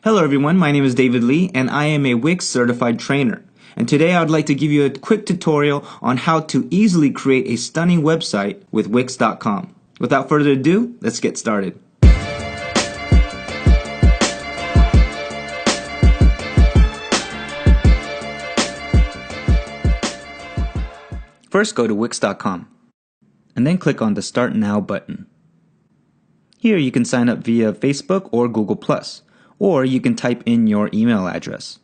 Hello everyone, my name is David Lee and I am a Wix certified trainer. And today I would like to give you a quick tutorial on how to easily create a stunning website with Wix.com. Without further ado, let's get started. First go to Wix.com and then click on the Start Now button. Here you can sign up via Facebook or Google+, or you can type in your email address.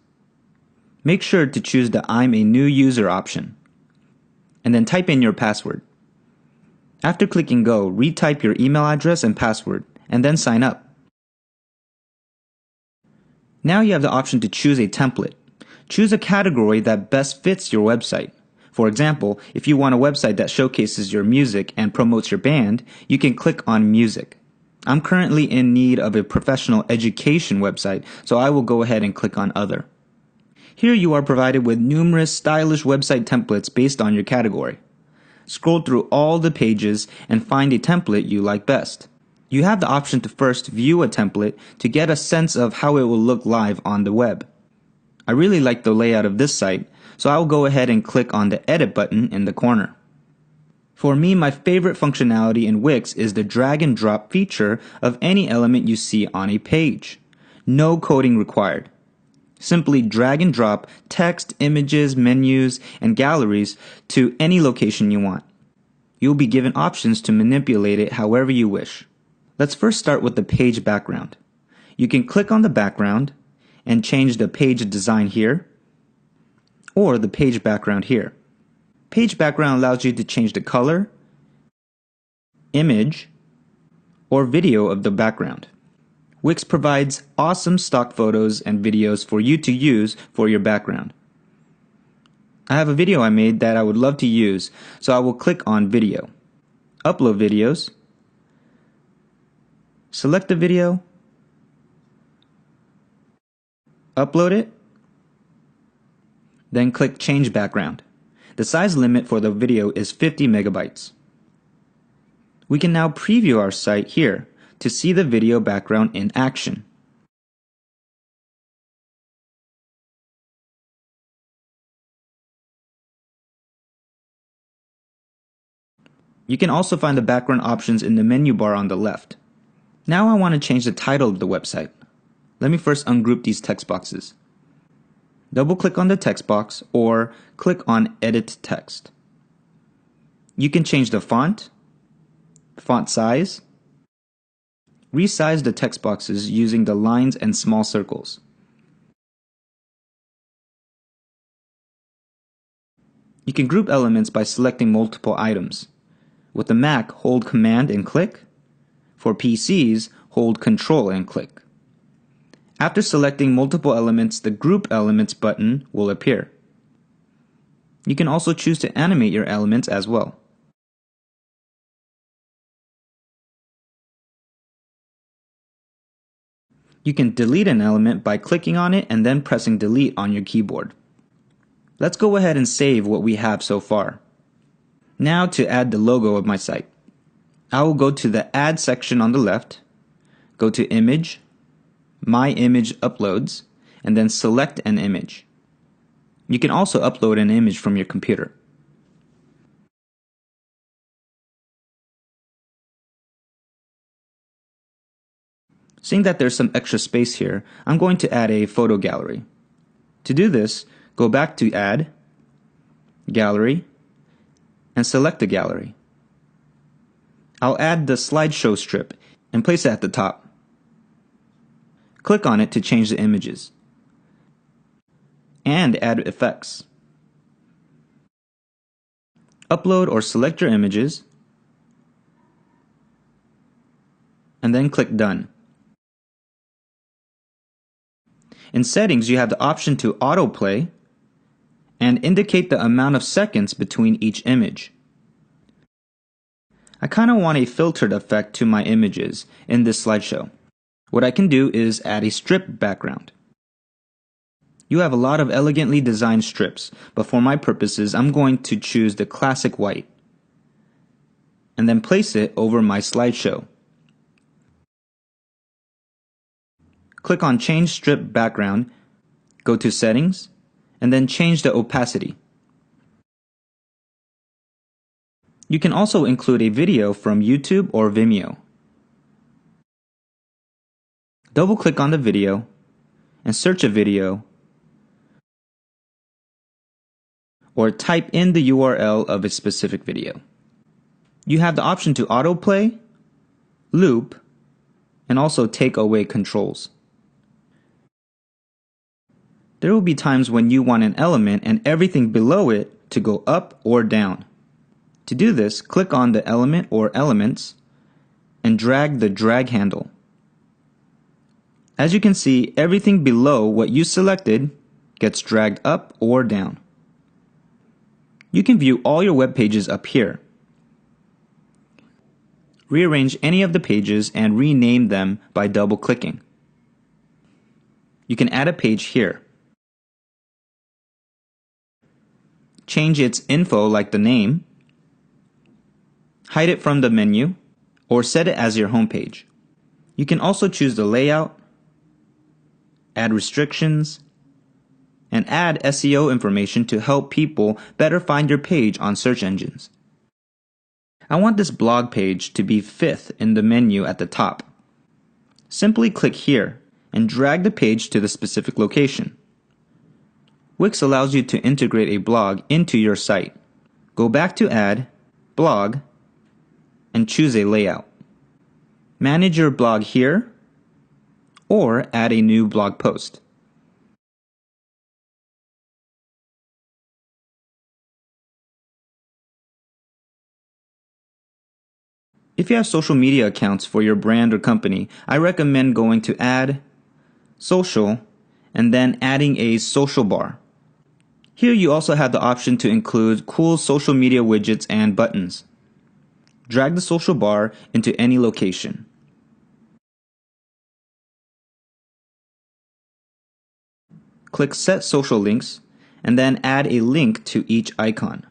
Make sure to choose the I'm a new user option, and then type in your password. After clicking go, retype your email address and password, and then sign up. Now you have the option to choose a template. Choose a category that best fits your website. For example, if you want a website that showcases your music and promotes your band, you can click on Music. I'm currently in need of a professional education website, so I will go ahead and click on Other. Here you are provided with numerous stylish website templates based on your category. Scroll through all the pages and find a template you like best. You have the option to first view a template to get a sense of how it will look live on the web. I really like the layout of this site, so I will go ahead and click on the Edit button in the corner. For me, my favorite functionality in Wix is the drag and drop feature of any element you see on a page. No coding required. Simply drag and drop text, images, menus, and galleries to any location you want. You'll be given options to manipulate it however you wish. Let's first start with the page background. You can click on the background and change the page design here, or the page background here. Page background allows you to change the color, image, or video of the background. Wix provides awesome stock photos and videos for you to use for your background. I have a video I made that I would love to use, so I will click on Video. Upload videos. Select the video. Upload it. Then click Change Background. The size limit for the video is 50 megabytes. We can now preview our site here to see the video background in action. You can also find the background options in the menu bar on the left. Now I want to change the title of the website. Let me first ungroup these text boxes. Double-click on the text box or click on Edit Text. You can change the font size, resize the text boxes using the lines and small circles. You can group elements by selecting multiple items. With the Mac, hold Command and click. For PCs, hold Control and click. After selecting multiple elements, the Group Elements button will appear. You can also choose to animate your elements as well. You can delete an element by clicking on it and then pressing Delete on your keyboard. Let's go ahead and save what we have so far. Now to add the logo of my site. I will go to the Add section on the left, go to Image, My Image Uploads, and then select an image. You can also upload an image from your computer. Seeing that there's some extra space here, I'm going to add a photo gallery. To do this, go back to Add, Gallery, and select the gallery. I'll add the slideshow strip and place it at the top. Click on it to change the images. And add effects. Upload or select your images, and then click Done. In Settings, you have the option to autoplay and indicate the amount of seconds between each image. I kind of want a filtered effect to my images in this slideshow. What I can do is add a strip background. You have a lot of elegantly designed strips, but for my purposes, I'm going to choose the classic white and then place it over my slideshow. click on Change Strip Background, go to Settings, and then change the opacity. You can also include a video from YouTube or Vimeo. Double-click on the video and search a video, or type in the URL of a specific video. You have the option to autoplay, loop, and also take away controls. There will be times when you want an element and everything below it to go up or down. To do this, click on the element or elements and drag the drag handle. As you can see, everything below what you selected gets dragged up or down. You can view all your web pages up here. Rearrange any of the pages and rename them by double-clicking. You can add a page here. Change its info like the name, hide it from the menu, or set it as your home page. You can also choose the layout, add restrictions, and add SEO information to help people better find your page on search engines. I want this blog page to be 5th in the menu at the top. Simply click here and drag the page to the specific location. Wix allows you to integrate a blog into your site. Go back to Add, Blog, and choose a layout. Manage your blog here, or add a new blog post. If you have social media accounts for your brand or company, I recommend going to Add, Social, and then adding a social bar. Here you also have the option to include cool social media widgets and buttons. Drag the social bar into any location. Click Set Social Links, and then add a link to each icon.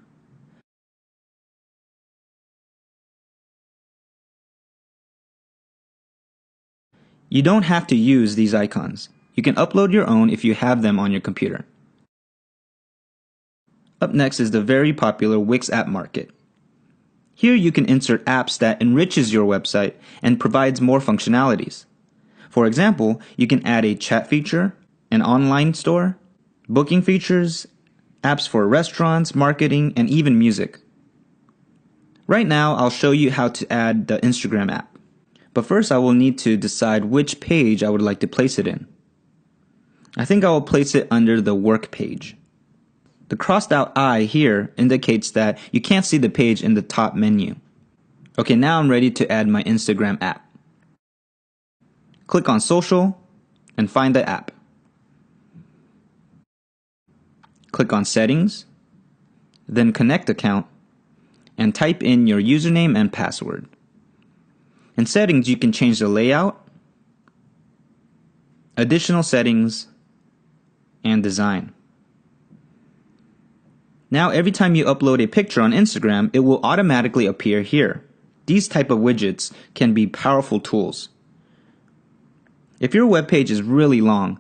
You don't have to use these icons. You can upload your own if you have them on your computer. Up next is the very popular Wix App Market. Here you can insert apps that enriches your website and provides more functionalities. For example, you can add a chat feature, an online store, booking features, apps for restaurants, marketing, and even music. Right now, I'll show you how to add the Instagram app. But first, I will need to decide which page I would like to place it in. I think I will place it under the work page. The crossed out I here indicates that you can't see the page in the top menu. Okay, now I'm ready to add my Instagram app. Click on Social and find the app. Click on Settings, then Connect Account, and type in your username and password. In Settings, you can change the layout, additional settings, and design. Now every time you upload a picture on Instagram, it will automatically appear here. These type of widgets can be powerful tools. If your web page is really long,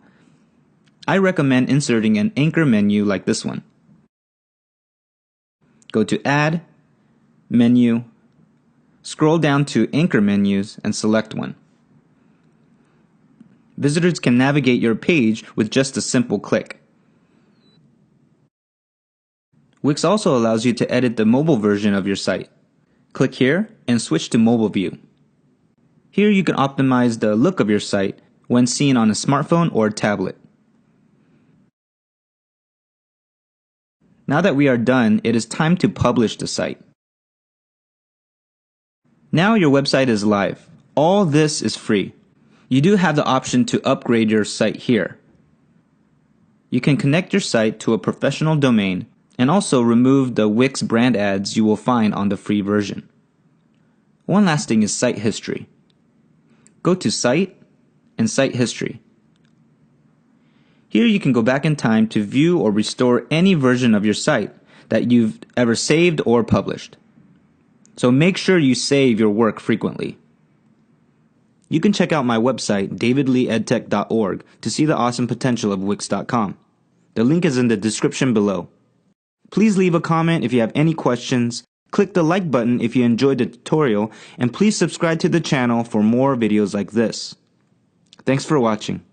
I recommend inserting an anchor menu like this one. Go to Add, Menu, scroll down to Anchor Menus and select one. Visitors can navigate your page with just a simple click. Wix also allows you to edit the mobile version of your site. Click here and switch to Mobile View. Here you can optimize the look of your site when seen on a smartphone or tablet. Now that we are done, it is time to publish the site. Now your website is live. All this is free. You do have the option to upgrade your site here. You can connect your site to a professional domain and also remove the Wix brand ads you will find on the free version. One last thing is site history. Go to Site and Site History. Here you can go back in time to view or restore any version of your site that you've ever saved or published. So make sure you save your work frequently. You can check out my website, davidleeedtech.org, to see the awesome potential of Wix.com. The link is in the description below. Please leave a comment if you have any questions, click the like button if you enjoyed the tutorial, and please subscribe to the channel for more videos like this. Thanks for watching.